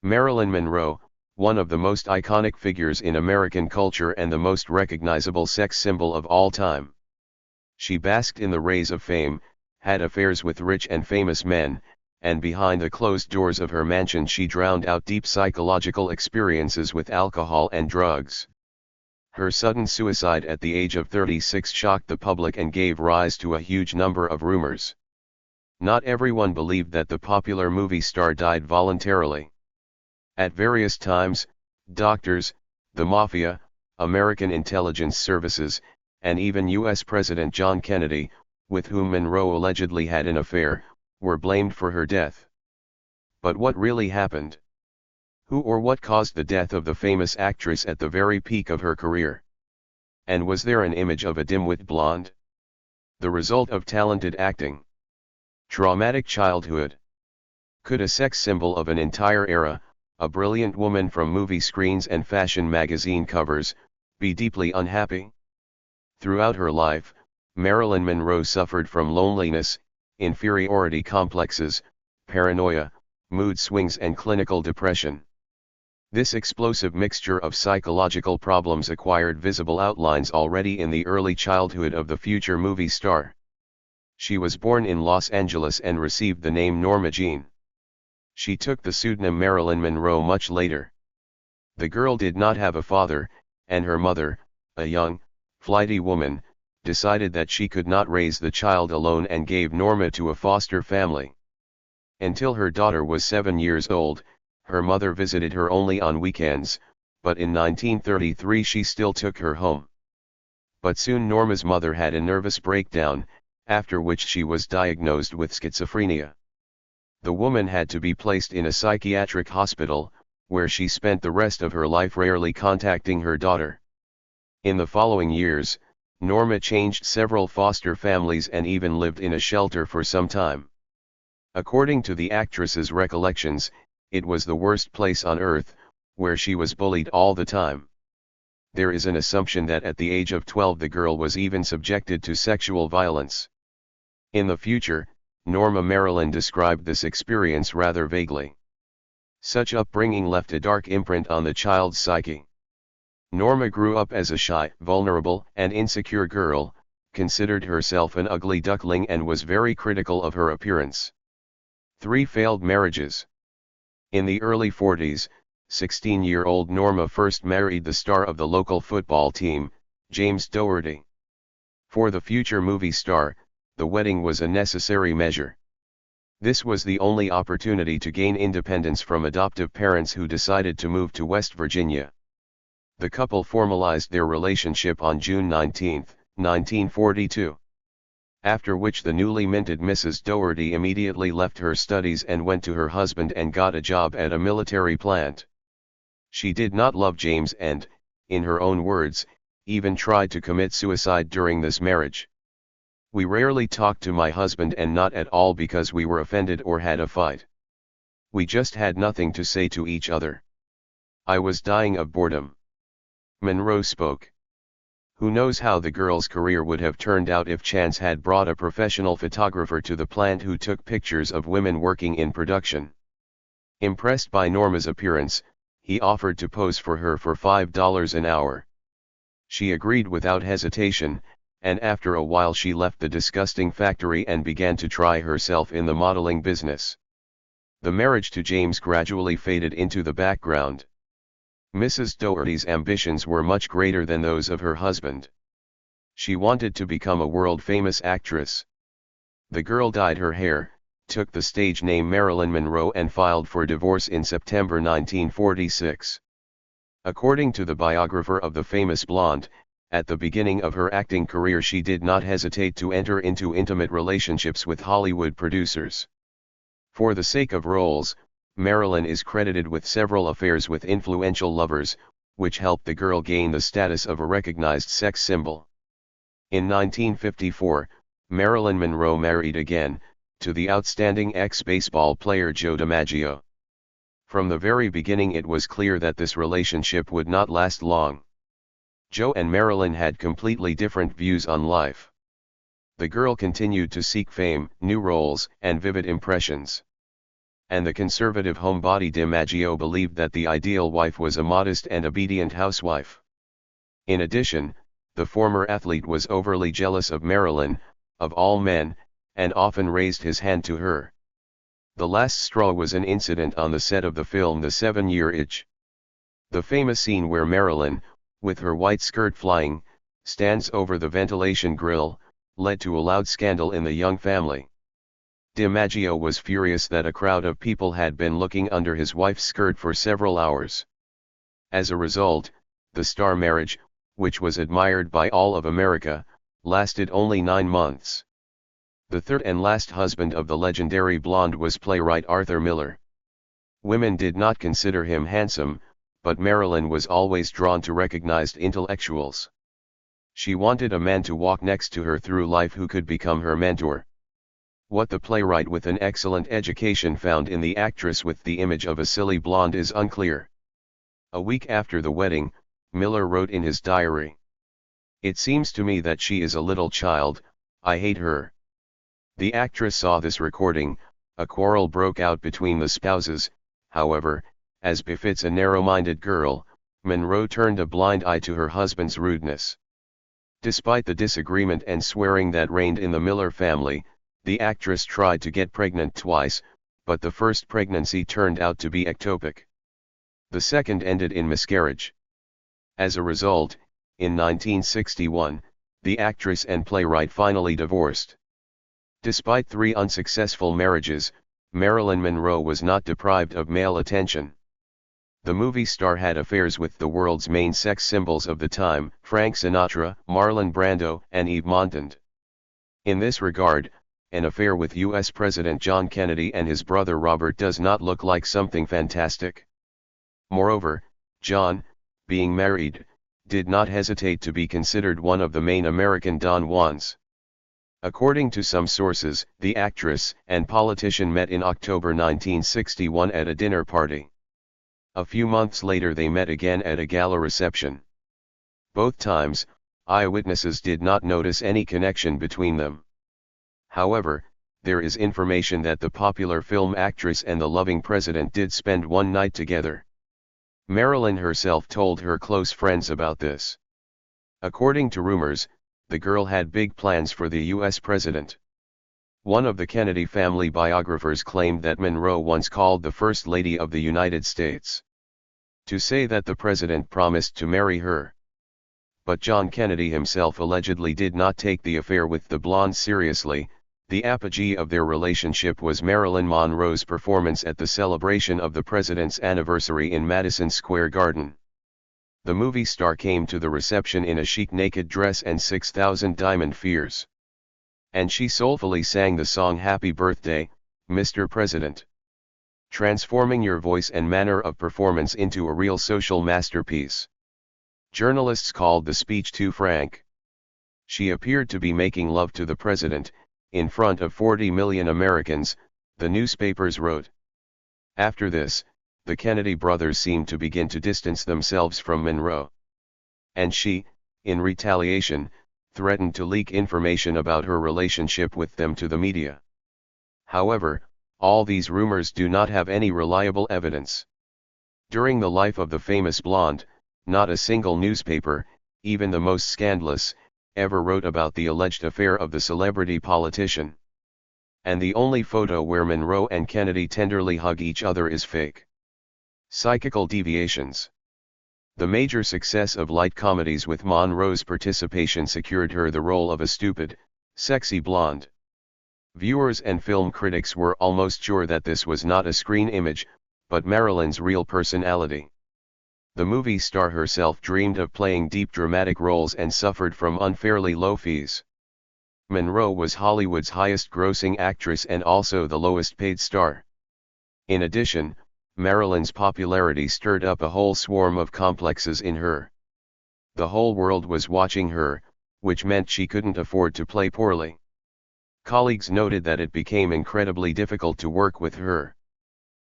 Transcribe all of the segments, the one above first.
Marilyn Monroe, one of the most iconic figures in American culture and the most recognizable sex symbol of all time. She basked in the rays of fame, had affairs with rich and famous men, and behind the closed doors of her mansion she drowned out deep psychological experiences with alcohol and drugs. Her sudden suicide at the age of 36 shocked the public and gave rise to a huge number of rumors. Not everyone believed that the popular movie star died voluntarily. At various times, doctors, the mafia, American intelligence services, and even U.S. President John Kennedy, with whom Monroe allegedly had an affair, were blamed for her death. But what really happened? Who or what caused the death of the famous actress at the very peak of her career? And was there an image of a dimwit blonde? The result of talented acting? Traumatic childhood? Could a sex symbol of an entire era, a brilliant woman from movie screens and fashion magazine covers, be deeply unhappy? Throughout her life, Marilyn Monroe suffered from loneliness, inferiority complexes, paranoia, mood swings and clinical depression. This explosive mixture of psychological problems acquired visible outlines already in the early childhood of the future movie star. She was born in Los Angeles and received the name Norma Jean. She took the pseudonym Marilyn Monroe much later. The girl did not have a father, and her mother, a young, flighty woman, decided that she could not raise the child alone and gave Norma to a foster family. Until her daughter was 7 years old, her mother visited her only on weekends, but in 1933 she still took her home. But soon Norma's mother had a nervous breakdown, after which she was diagnosed with schizophrenia. The woman had to be placed in a psychiatric hospital, where she spent the rest of her life rarely contacting her daughter. In the following years, Norma changed several foster families and even lived in a shelter for some time. According to the actress's recollections, it was the worst place on earth, where she was bullied all the time. There is an assumption that at the age of 12 the girl was even subjected to sexual violence. In the future, Norma Marilyn described this experience rather vaguely. Such upbringing left a dark imprint on the child's psyche. Norma grew up as a shy, vulnerable, and insecure girl, considered herself an ugly duckling and was very critical of her appearance. 3 failed marriages. In the early 40s, 16-year-old Norma first married the star of the local football team, James Dougherty. For the future movie star, the wedding was a necessary measure. This was the only opportunity to gain independence from adoptive parents who decided to move to West Virginia. The couple formalized their relationship on June 19, 1942. After which the newly minted Mrs. Dougherty immediately left her studies and went to her husband and got a job at a military plant. She did not love James and, in her own words, even tried to commit suicide during this marriage. We rarely talked to my husband, and not at all because we were offended or had a fight. We just had nothing to say to each other. I was dying of boredom. Monroe spoke. Who knows how the girl's career would have turned out if Chance had brought a professional photographer to the plant who took pictures of women working in production. Impressed by Norma's appearance, he offered to pose for her for $5 an hour. She agreed without hesitation, and after a while she left the disgusting factory and began to try herself in the modeling business. The marriage to James gradually faded into the background. Mrs. Dougherty's ambitions were much greater than those of her husband. She wanted to become a world-famous actress. The girl dyed her hair, took the stage name Marilyn Monroe and filed for divorce in September 1946. According to the biographer of the famous blonde, at the beginning of her acting career she did not hesitate to enter into intimate relationships with Hollywood producers. For the sake of roles, Marilyn is credited with several affairs with influential lovers, which helped the girl gain the status of a recognized sex symbol. In 1954, Marilyn Monroe married again, to the outstanding ex-baseball player Joe DiMaggio. From the very beginning it was clear that this relationship would not last long. Joe and Marilyn had completely different views on life. The girl continued to seek fame, new roles, and vivid impressions. and the conservative homebody DiMaggio believed that the ideal wife was a modest and obedient housewife. In addition, the former athlete was overly jealous of Marilyn, of all men, and often raised his hand to her. The last straw was an incident on the set of the film The 7-Year Itch. The famous scene where Marilyn, with her white skirt flying, stands over the ventilation grill, led to a loud scandal in the young family. DiMaggio was furious that a crowd of people had been looking under his wife's skirt for several hours. As a result, the star marriage, which was admired by all of America, lasted only 9 months. The third and last husband of the legendary blonde was playwright Arthur Miller. Women did not consider him handsome, but Marilyn was always drawn to recognized intellectuals. She wanted a man to walk next to her through life who could become her mentor. What the playwright with an excellent education found in the actress with the image of a silly blonde is unclear. A week after the wedding, Miller wrote in his diary, "It seems to me that she is a little child, I hate her." The actress saw this recording, a quarrel broke out between the spouses, however, as befits a narrow-minded girl, Monroe turned a blind eye to her husband's rudeness. Despite the disagreement and swearing that reigned in the Miller family, the actress tried to get pregnant twice, but the first pregnancy turned out to be ectopic. The second ended in miscarriage. As a result, in 1961, the actress and playwright finally divorced. Despite 3 unsuccessful marriages, Marilyn Monroe was not deprived of male attention. The movie star had affairs with the world's main sex symbols of the time, Frank Sinatra, Marlon Brando, and Eve Montand. In this regard, an affair with U.S. President John Kennedy and his brother Robert does not look like something fantastic. Moreover, John, being married, did not hesitate to be considered one of the main American Don Juans. According to some sources, the actress and politician met in October 1961 at a dinner party. A few months later they met again at a gala reception. Both times, eyewitnesses did not notice any connection between them. However, there is information that the popular film actress and the loving president did spend one night together. Marilyn herself told her close friends about this. According to rumors, the girl had big plans for the U.S. president. One of the Kennedy family biographers claimed that Monroe once called the First Lady of the United States to say that the president promised to marry her. But John Kennedy himself allegedly did not take the affair with the blonde seriously. The apogee of their relationship was Marilyn Monroe's performance at the celebration of the president's anniversary in Madison Square Garden. The movie star came to the reception in a chic naked dress and 6,000 diamond fears. And she soulfully sang the song Happy Birthday, Mr. President, transforming your voice and manner of performance into a real social masterpiece. Journalists called the speech too frank. She appeared to be making love to the president, in front of 40 million Americans, the newspapers wrote. After this, the Kennedy brothers seemed to begin to distance themselves from Monroe. And she, in retaliation, threatened to leak information about her relationship with them to the media. However, all these rumors do not have any reliable evidence. During the life of the famous blonde, not a single newspaper, even the most scandalous, ever wrote about the alleged affair of the celebrity politician. And the only photo where Monroe and Kennedy tenderly hug each other is fake. Psychical deviations. The major success of light comedies with Monroe's participation secured her the role of a stupid, sexy blonde. Viewers and film critics were almost sure that this was not a screen image, but Marilyn's real personality. The movie star herself dreamed of playing deep dramatic roles and suffered from unfairly low fees. Monroe was Hollywood's highest-grossing actress and also the lowest-paid star. In addition, Marilyn's popularity stirred up a whole swarm of complexes in her. The whole world was watching her, which meant she couldn't afford to play poorly. Colleagues noted that it became incredibly difficult to work with her.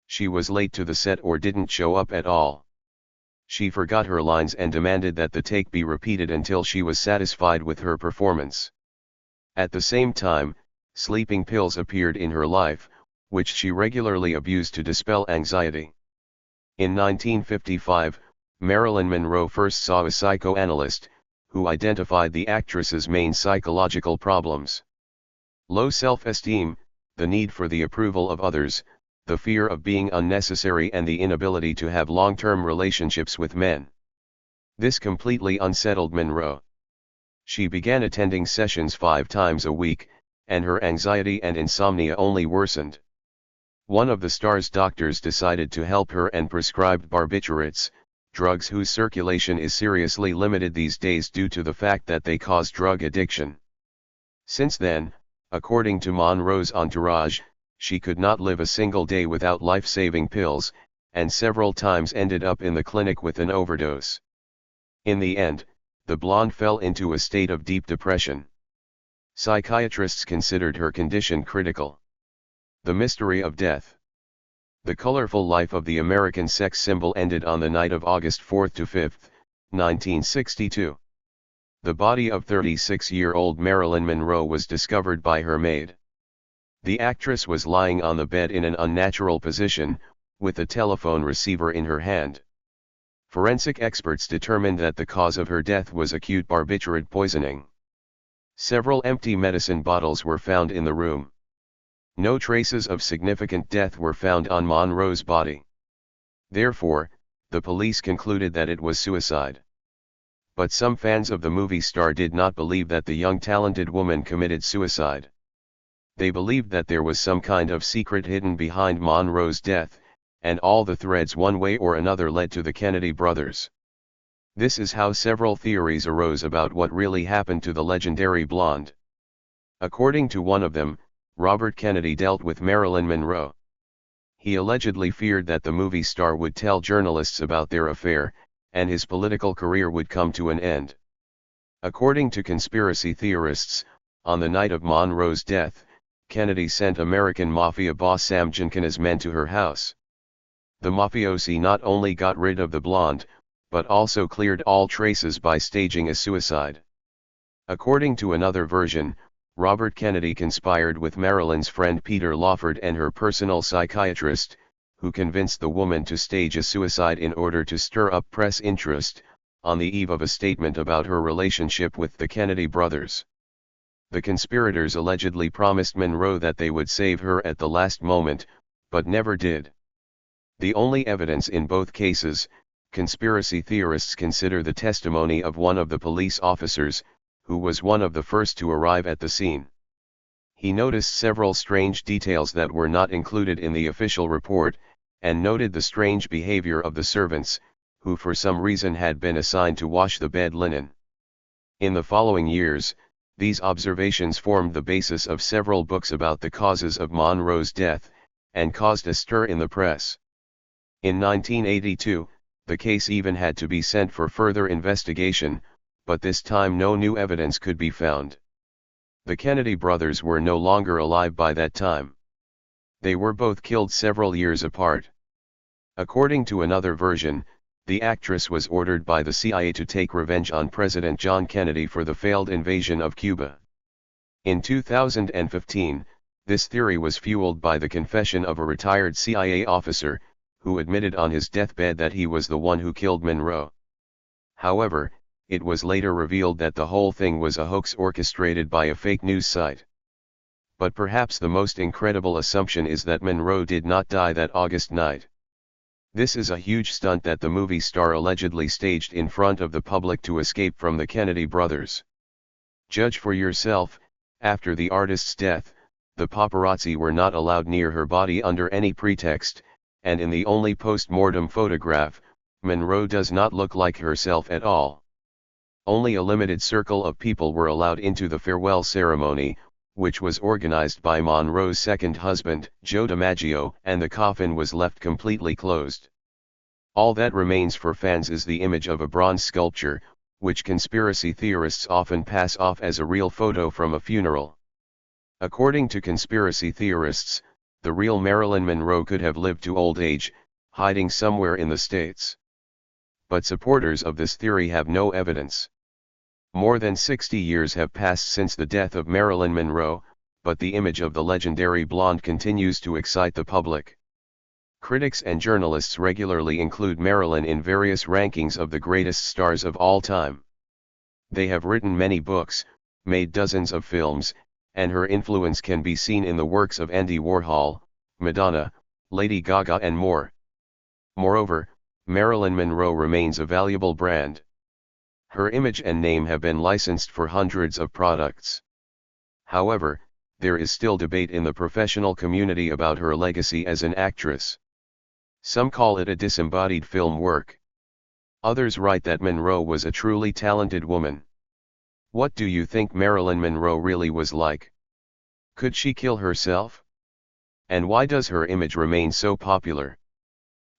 She was late to the set or didn't show up at all. She forgot her lines and demanded that the take be repeated until she was satisfied with her performance. At the same time, sleeping pills appeared in her life, which she regularly abused to dispel anxiety. In 1955, Marilyn Monroe first saw a psychoanalyst, who identified the actress's main psychological problems: low self-esteem, the need for the approval of others, the fear of being unnecessary, and the inability to have long-term relationships with men. This completely unsettled Monroe. She began attending sessions 5 times a week, and her anxiety and insomnia only worsened. One of the star's doctors decided to help her and prescribed barbiturates, drugs whose circulation is seriously limited these days due to the fact that they cause drug addiction. Since then, according to Monroe's entourage, she could not live a single day without life-saving pills, and several times ended up in the clinic with an overdose. In the end, the blonde fell into a state of deep depression. Psychiatrists considered her condition critical. The mystery of death. The colorful life of the American sex symbol ended on the night of August 4 to 5, 1962. The body of 36-year-old Marilyn Monroe was discovered by her maid. The actress was lying on the bed in an unnatural position, with a telephone receiver in her hand. Forensic experts determined that the cause of her death was acute barbiturate poisoning. Several empty medicine bottles were found in the room. No traces of significant death were found on Monroe's body. Therefore, the police concluded that it was suicide. But some fans of the movie star did not believe that the young talented woman committed suicide. They believed that there was some kind of secret hidden behind Monroe's death, and all the threads one way or another led to the Kennedy brothers. This is how several theories arose about what really happened to the legendary blonde. According to one of them, Robert Kennedy dealt with Marilyn Monroe. He allegedly feared that the movie star would tell journalists about their affair, and his political career would come to an end. According to conspiracy theorists, on the night of Monroe's death, Kennedy sent American mafia boss Sam Giancana's men to her house. The mafiosi not only got rid of the blonde, but also cleared all traces by staging a suicide. According to another version, Robert Kennedy conspired with Marilyn's friend Peter Lawford and her personal psychiatrist, who convinced the woman to stage a suicide in order to stir up press interest, on the eve of a statement about her relationship with the Kennedy brothers. The conspirators allegedly promised Monroe that they would save her at the last moment, but never did. The only evidence in both cases, conspiracy theorists consider the testimony of one of the police officers, who was one of the first to arrive at the scene. He noticed several strange details that were not included in the official report, and noted the strange behavior of the servants, who for some reason had been assigned to wash the bed linen. In the following years, these observations formed the basis of several books about the causes of Monroe's death, and caused a stir in the press. In 1982, the case even had to be sent for further investigation, but this time no new evidence could be found. The Kennedy brothers were no longer alive by that time. They were both killed several years apart. According to another version, the actress was ordered by the CIA to take revenge on President John Kennedy for the failed invasion of Cuba. In 2015, this theory was fueled by the confession of a retired CIA officer, who admitted on his deathbed that he was the one who killed Monroe. However, it was later revealed that the whole thing was a hoax orchestrated by a fake news site. But perhaps the most incredible assumption is that Monroe did not die that August night. This is a huge stunt that the movie star allegedly staged in front of the public to escape from the Kennedy brothers. Judge for yourself. After the artist's death, the paparazzi were not allowed near her body under any pretext, and in the only post-mortem photograph, Monroe does not look like herself at all. Only a limited circle of people were allowed into the farewell ceremony, which was organized by Monroe's second husband, Joe DiMaggio, and the coffin was left completely closed. All that remains for fans is the image of a bronze sculpture, which conspiracy theorists often pass off as a real photo from a funeral. According to conspiracy theorists, the real Marilyn Monroe could have lived to old age, hiding somewhere in the States. But supporters of this theory have no evidence. More than 60 years have passed since the death of Marilyn Monroe, but the image of the legendary blonde continues to excite the public. Critics and journalists regularly include Marilyn in various rankings of the greatest stars of all time. They have written many books, made dozens of films, and her influence can be seen in the works of Andy Warhol, Madonna, Lady Gaga and more. Moreover, Marilyn Monroe remains a valuable brand. Her image and name have been licensed for hundreds of products. However, there is still debate in the professional community about her legacy as an actress. Some call it a disembodied film work. Others write that Monroe was a truly talented woman. What do you think Marilyn Monroe really was like? Could she kill herself? And why does her image remain so popular?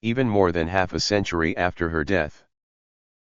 Even more than half a century after her death.